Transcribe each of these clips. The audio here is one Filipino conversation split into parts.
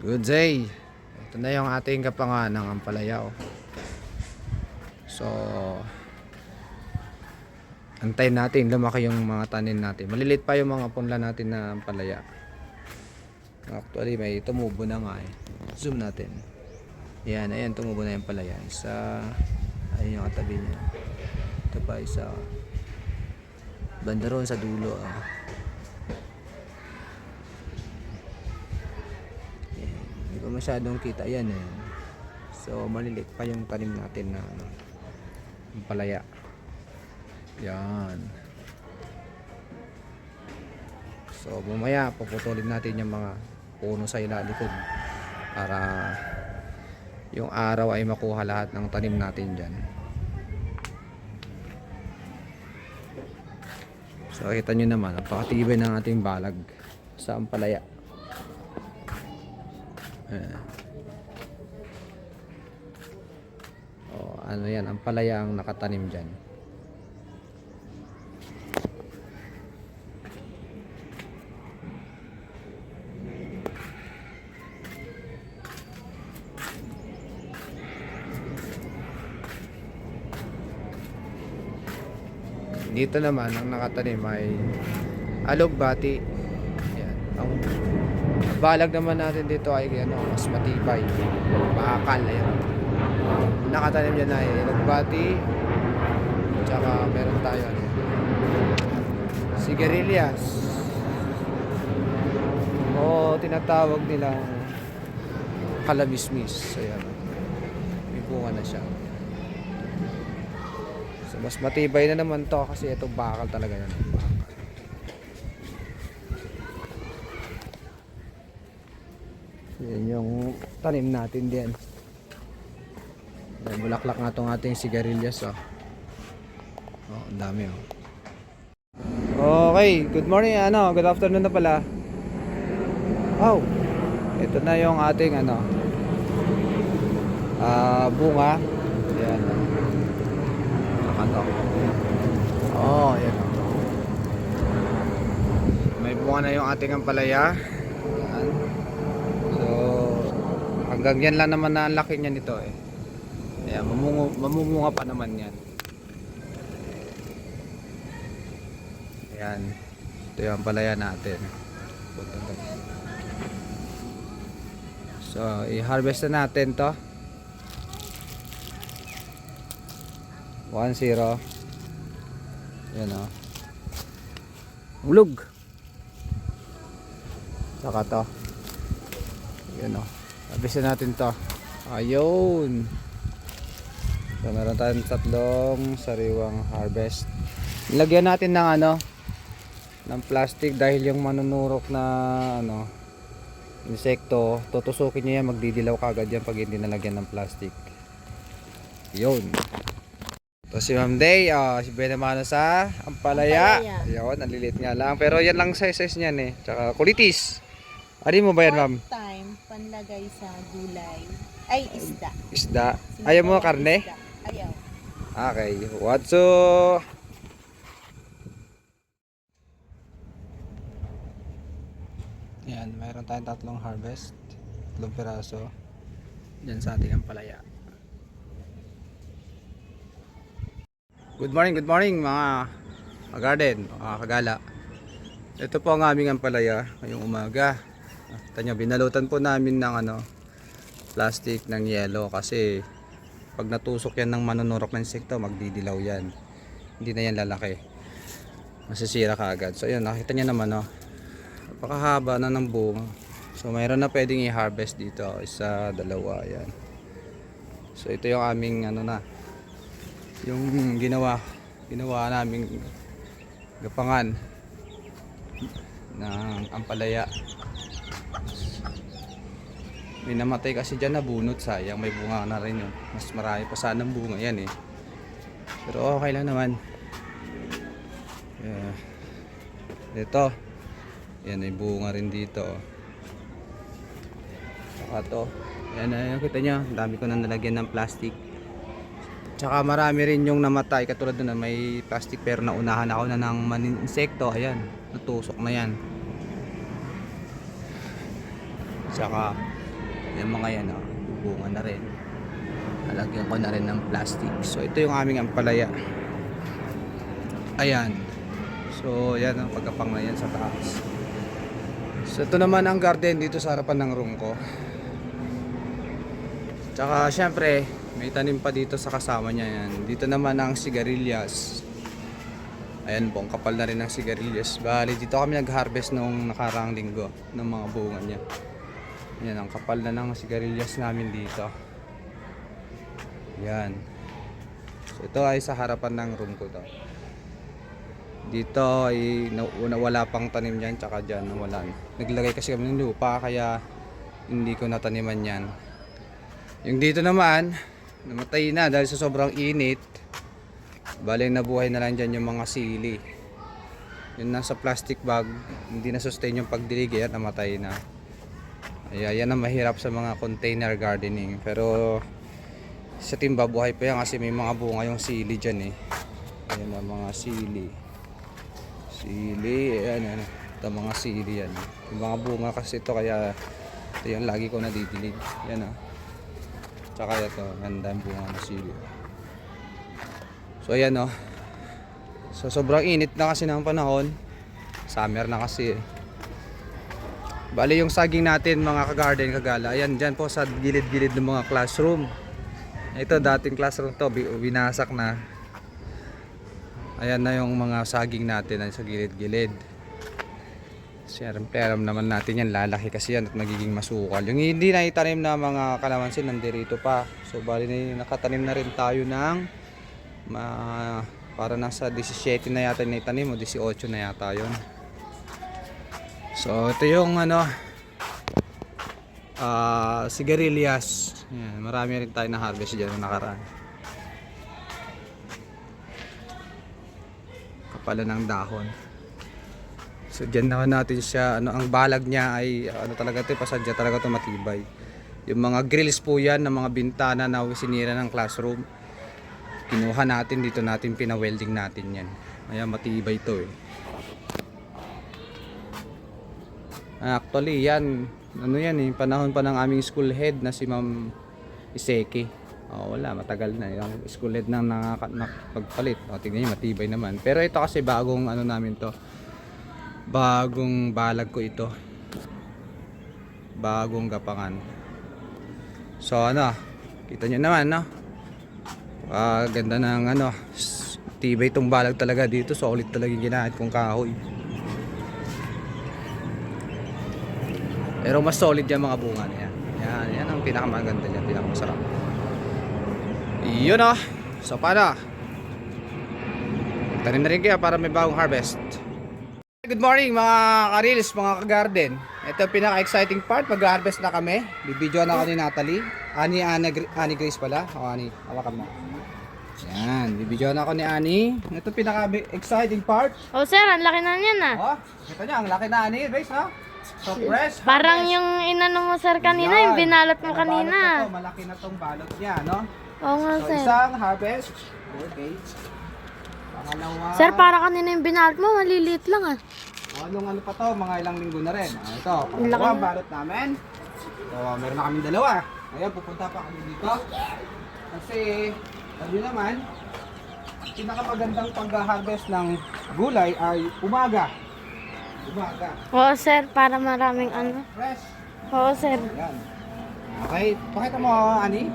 Good day. Ito na yung ating kapangan ng ampalaya. So, antayin natin lumaki yung mga tanim natin. Malilit pa yung mga punla natin na ampalaya. Actually, may tumubo na nga eh. Zoom natin. Yan, ayan, tumubo na yung palaya. Isa, ayun yung katabi niya. Ito pa, isa. Banda roon sa dulo. Hindi ko masyadong kita. Ayan eh. So, malilit pa yung tanim natin na ampalaya. Yan. So, bumaya, puputulin natin yung mga puno sa ilalikod para yung araw ay makuha lahat ng tanim natin dyan. So, kita nyo naman, napakatibay ng ating balag sa ampalaya. Ano yan, ampalaya ang nakatanim dyan. Dito naman ang nakatanim ay alugbati. Yan. Ang balag naman natin dito ay mas matibay. Bakal. Ayan. Nakatanim dyan ay alugbati. Tsaka meron tayo sigarilyas. O tinatawag nilang kalabismis. Ayan. May bunga na siya. So, mas matibay na naman to kasi ito bakal talaga yan. Yan yung tanim natin din. May bulaklak nga itong ating sigarilyas. Ang dami Okay, good morning. Good afternoon na pala. Ito na yung ating bunga. Yan. Yan. May bunga na yung ating ampalaya. Yan. So, hanggang yan lang naman na ang laki niya nito eh. Ayan, mamumunga pa naman yan. Ayan. Ito yung ampalaya natin. So, i-harvest na natin to. 1-0. Yan ulog. Saka to. Yan harvest na natin to. Ayun. So meron tayong 3 sariwang harvest. Nilagyan natin ng ng plastic dahil yung manunurok na insekto, tutusukin niya yan, magdidilaw kagad yan pag hindi nalagyan ng plastic. Yun. So si Ma'am Day, si Benamano sa ampalaya. Ayun, ang lilit nga lang. Pero yan lang size niyan eh. Tsaka kulitis. Ari mo ba yan, Ma'am? Time, panlagay sa gulay. Ay, isda. Isda. Ayaw mo karne? Isda. Ayaw. Okay. Watso. Yan, mayroon tayong 3 harvest. 3 piraso. Diyan sa ating ampalaya. Good morning mga garden, mga kagala. Ito po ang aming ampalaya ngayong umaga. Kita nyo, binalutan po namin ng plastic ng yelo kasi pag natusok yan ng manunurok ng insekto, magdidilaw yan. Hindi na yan lalaki. Masisira kaagad. So yun, nakita nyo naman napakahaba na ng bunga. So mayroon na pwedeng i-harvest dito. 1, 2, yan. So ito yung aming yung ginawa naming gapangan ng ampalaya. May namatay kasi dyan na bunot, sayang, may bunga na rin yun. Mas marami pa sanang bunga yan eh, pero okay lang naman. Ito yan, may bunga rin dito. Saka to yan, kita nyo, dami ko na nalagyan ng plastic. Tsaka marami rin yung namatay, katulad na may plastic pero naunahan ako na ng insekto. Ayan, natusok na yan. Tsaka Yung mga yan, oh, bunga na rin. Lalagyan ko na rin ng plastic. So ito yung aming ampalaya. Ayan. So yan ang pagkapang na yan sa taas. So ito naman ang garden dito sa harapan ng room ko. Tsaka syempre may tanim pa dito sa kasama niya yan. Dito naman ang sigarilyas. Ayan po, ang kapal na rin ng sigarilyas. Bali dito kami nag-harvest nung nakaraang linggo ng mga bunga niya. Yan, ang kapal na ng sigarilyas namin dito. Yan. So ito ay sa harapan ng room ko to. Dito ay wala pang tanim yan, tsaka dyan wala. Naglagay kasi kami ng lupa kaya hindi ko nataniman yan. Yung dito naman namatay na dahil sa sobrang init. Bali nabuhay na lang dyan yung mga sili. Yung nasa plastic bag, hindi na sustain yung pagdilig at namatay na. Yan ang mahirap sa mga container gardening. Pero sa timba buhay pa yan kasi may mga bunga yung sili dyan eh. Ayan ang mga sili. Sili, ayan. Ito mga sili yan. Yung mga bunga kasi ito kaya ito yung lagi ko nadidilig. Yan ah. Tsaka ito, ganda yung bunga ng sili. So ayan oh. So sobrang init na kasi ng panahon. Summer na kasi eh. Bali yung saging natin mga ka-garden kagala. Ayan dyan po sa gilid-gilid ng mga classroom. Ito dating classroom to, binasak na. Ayan na yung mga saging natin sa gilid-gilid. Siyempre alam naman natin yan, lalaki kasi yan at magiging masukal. Yung hindi na itanim na mga kalamansi nandirito pa. So bali na nakatanim na rin tayo ng para nasa 17 na yata na itanim o 18 na yata yun. So ito yung ano sigarilyas. Yan, marami rin tayo na harvest dyan na nakaraan. Kapalan ng dahon. So dyan naman natin siya, ang balag niya ay talaga ito, pasadya talaga ito matibay. Yung mga grills po yan ng mga bintana na sinira ng classroom. Kinuha natin dito, natin pina-welding natin yan. Ayan, matibay ito eh. Actually yan, yan eh, panahon pa ng aming school head na si Ma'am Iseki. Wala, matagal na yung school head nang nakapagpalit. Tingnan niyo, matibay naman. Pero ito kasi bagong namin to. Bagong balag ko ito. Bagong gapangan. So kita nyo naman no. Ganda ng tibay itong balag talaga dito. Solid talaga yung ginahit kong kahoy. Pero mas solid yung mga bunga niya. Yan ang pinakamaganda niya, pinakamasarap. Yun So paano? Tanim na rin kaya para may bagong harvest. Good morning mga ka-reels, mga ka-garden. Ito yung pinaka-exciting part, mag-harvest na kami. Bibidyoan ako ni Natalie. Ani Grace pala. Ani, hawakan mo. Yan, bibidyoan ako ni Ani. Ito pinaka-exciting part. Sir, ang laki na niyan Ito niya, ang laki na Ani Grace ha. So fresh. Parang yung inano mo sir kanina, yung binalot mo kanina. Malaki na tong balot niya, no? Oo nga So sir. isang harvest. Okay. Pangalawa. Sir, para kanina yung binalot mo, maliliit lang Anong pa to, mga ilang linggo na rin. Ito, Ang laki pangalawa na. balot namin. So, meron na kaming dalawa. Ngayon, pupunta pa kami dito. Kasi, sabi naman, pinakamagandang pag-harvest ng gulay ay umaga. Umaga. Oo sir, para maraming Fresh. Oo sir. Ayan. Okay, pakita mo, Ani.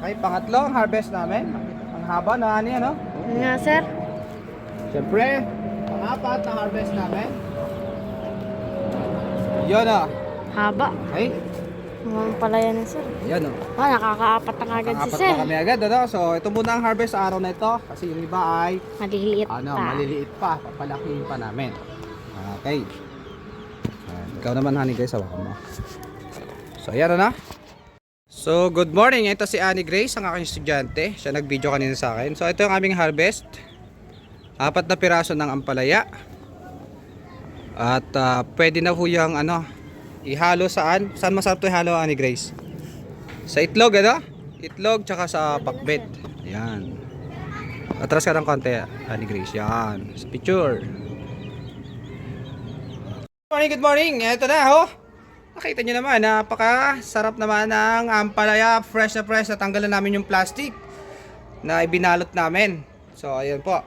Okay, pangatlo ang harvest namin. Ang haba na, Ani, ano? Nga sir. Siyempre, pang-apat na harvest namin. Yun Haba. Okay. Naman pala yan sir. Yan Nakakaapat na kagad si Apat sir. na kami agad, So, ito muna ang harvest sa araw na ito. Kasi yung iba ay, Maliliit pa. maliliit pa. Papalakihin pa namin. Okay. Ikaw naman, honey, guys. Hawakan mo. So, yan So, good morning. Ito si Annie Grace, ang aking estudyante. Siya nag-video kanina sa akin. So, ito yung aming harvest. 4 na piraso ng ampalaya. At pwede na po yung ihalo saan? Saan masarap ito ihalo, Annie Grace? Sa itlog, Itlog tsaka sa pakbet. Ayan. Atras ka ng konti, Annie Grace. Yan. Sa picture. Good morning. Ito na, Nakita nyo naman, napaka-sarap naman ng ampalaya. Fresh na fresh. Natanggalan namin yung plastic na ibinalot namin. So, ayan po.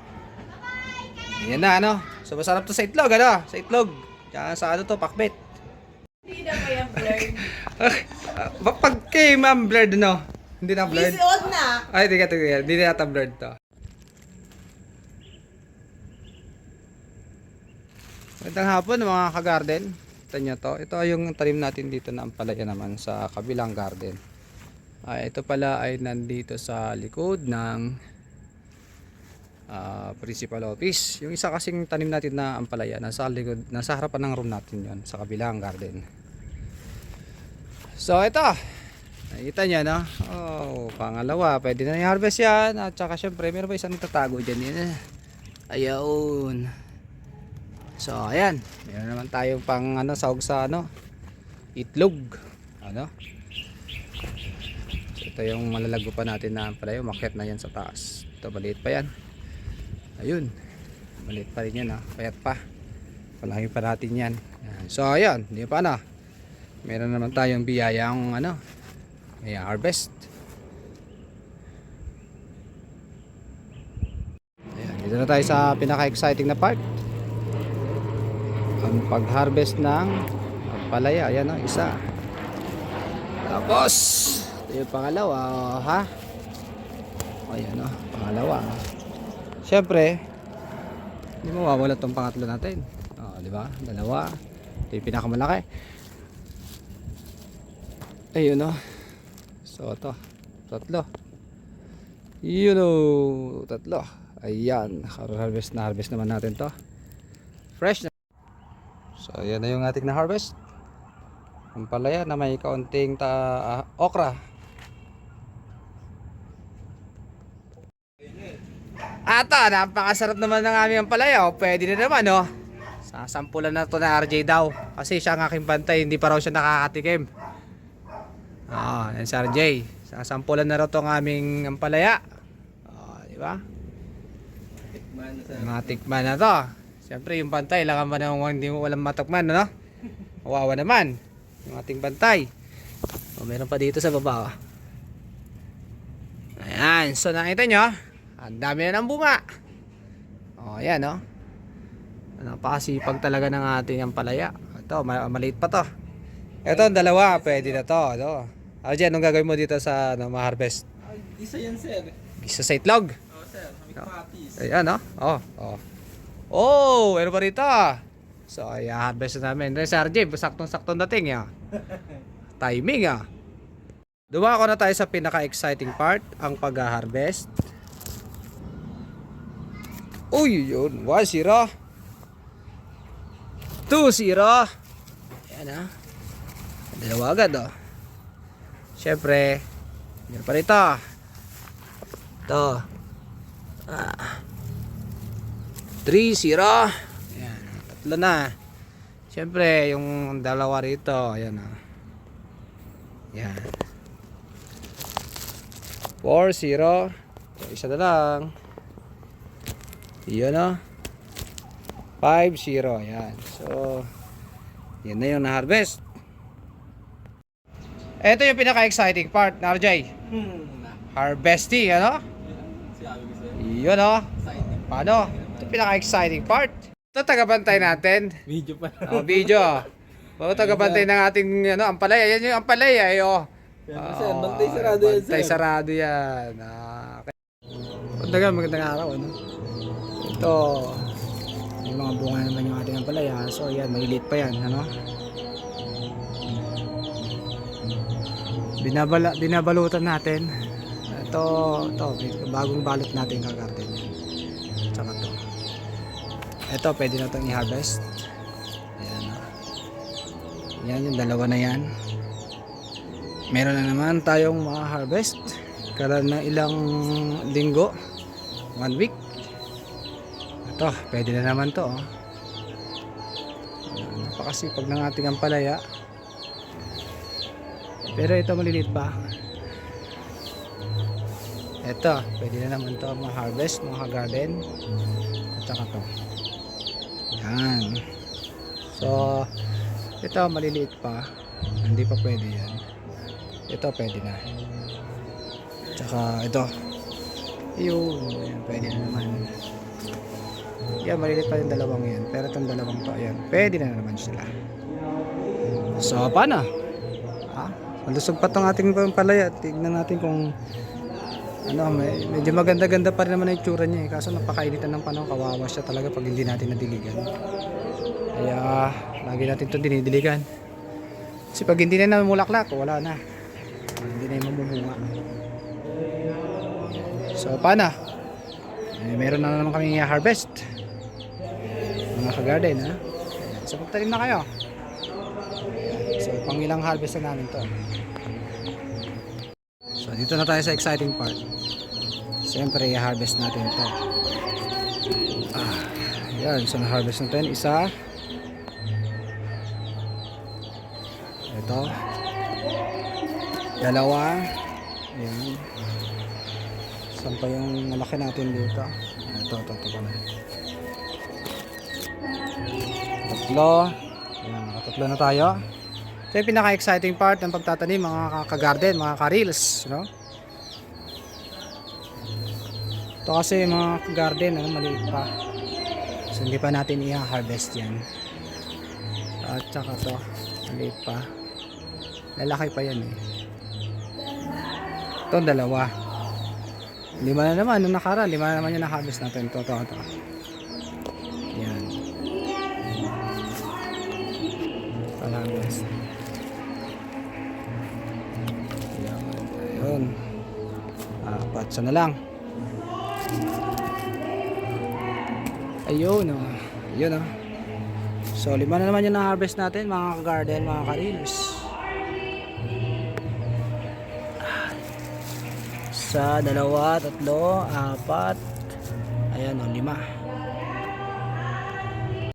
Ayan na, ano. So, masarap to sa itlog, ano. Sa itlog. Tsaka sa ano to, pakbet. Hindi na ba yung blurred? Pag kay ma'am blurred, no? Hindi na blurred. Isuot na. Ay, hindi na yata blurred to. Magandang hapon mga ka-garden. Ito nyo to. Ito yung tanim natin dito na ampalaya naman sa kabilang garden. Ito pala ay nandito sa likod ng principal office. Yung isa kasing tanim natin na ampalaya nasa likod, nasa harapan ng room natin yon sa kabilang garden. So ito, nakita nyo, no? Oh, pangalawa, pwede na i-harvest yan. At saka syempre meron pa isang tatago dyan yun. Ayun. So ayan, meron naman tayong pang sahog sa itlog. So, ito yung malalago pa natin na ampalaya, umakyat na yan sa taas. Ito maliit pa yan. Ayun, maliit pa rin yan, payat pa. Palangin pa natin yan. So ayan, hindi pa meron naman tayong biyayang may harvest. Ayan, dito na tayo sa pinaka-exciting na part. Ang pag-harvest ng ampalaya. Ayan isa. Tapos ito yung pangalawa, ayan pangalawa. Syempre hindi mawawala tong pangatlo natin. Di ba? Dalawa. Ito yung pinakamalaki. Ayun So ito, tatlo. Tatlo. Ayan, harvest naman natin to. Fresh na. So ayan na yung ating na harvest. Ampalaya na may kaunting okra. Napakasarap naman ng aming ampalaya. Pwede na naman, sasampulan na to na RJ daw. Kasi siya ang aking bantay, hindi pa raw siya nakakatikim. Yan si RJ. Sasampulan na raw to ang aming ampalaya. Di ba? Matikman na to. Siyempre yung bantay, lang ba naman hindi mo walang matakman, Kawawa naman yung ating bantay. Meron pa dito sa baba. Ayan, so nakita nyo, ang dami na ng bunga. Ayan, napakasipag talaga ng ating ampalaya. Ito, maliit pa to. Ito, dalawa, pwede na to. RJ, anong gagawin mo dito sa ma-harvest? Isa yan, sir. Isa sa itlog? Oo, sir. Kami kapatis. Ayan, meron pa rito. So, i-harvest na namin. Si RJ, saktong-saktong dating, Timing, Dumako na tayo sa pinaka-exciting part, ang pag-harvest. Uy, yun. 1-0. 2-0. Ayan, dalawa agad, Siyempre, meron pa rito. Ito. 3-0. Ayan, tatlo na. Siyempre, yung dalawa rito, ayan, Ayan. 4-0. Isa na lang. Iyon, 5-0. Ayan. So, yan na yung na-harvest. Ito yung pinaka-exciting part, RJ. Harvesting, Yun, Paano? Ito pinaka-exciting part. Ito tagabantay natin. Video pa. Video. Tagabantay ng ating ampalaya. Yan yung ampalaya, Sir, bantay sarado yan, sir. Bantay sarado yan. Magandang araw, Ito, may mga bunga naman yung ating ampalaya. So yan, malilit pa yan, Binabalutan natin. Ito, bagong balot natin kakartin. Tsaka to. Ito, pwede na itong i-harvest. Ayan, Yan, yung dalawa na yan. Meron na naman tayong ma-harvest. Karoon na ilang linggo. 1 week. Ito, pwede na naman to. Napakasipag ng ating ampalaya. Pero ito maliliit pa. Ito, pwede na naman to ma-harvest, mga garden. At saka to. Yan. So, ito maliliit pa. Hindi pa pwede yan. Ito pwede na. Tsaka ito. Yun, yan, pwede na naman. Yan, malilit pa yung dalawang yan. Pero itong dalawang to, yan, pwede na naman sila. So, paano? Malusog pa itong ating palaya. Tignan natin kung medyo maganda-ganda pa rin naman ang itsura niya eh. Kaso napakainitan ng panahon, kawawa siya talaga pag hindi natin nadiligan. Kaya lagi natin ito dinidiligan. Kasi pag hindi na namulaklak, wala na. Hindi na yung mamumunga. So paano? Meron na naman kami harvest. Mga ka-garden ha. So magtanim na kayo. So pang ilang harvest na namin to. So dito na tayo sa exciting part. Siyempre i-harvest natin to. Yan, so na-harvest natin isa. Ito. Dalawa. Ayan. Saan pa yung malaki natin dito? Ito pala. Tatlo. Ayan, tatlo na tayo. Ito yung pinaka-exciting part ng pagtatanim mga ka-garden, mga ka-reels, no? Ito kasi mga garden, maliit pa. So hindi pa natin i-harvest yan. At saka to, maliit pa. Lalaki pa yan eh. Ito dalawa. 5 na naman, nung nakaraan, 5 na naman yung na-harvest natin. Ito. Yan. Harvest. Ayun. 4 na lang. Ayun o. So 5 na naman yung na-harvest natin mga ka-garden, mga ka-reels. Sa 2, 3, 4. Ayan o, 5.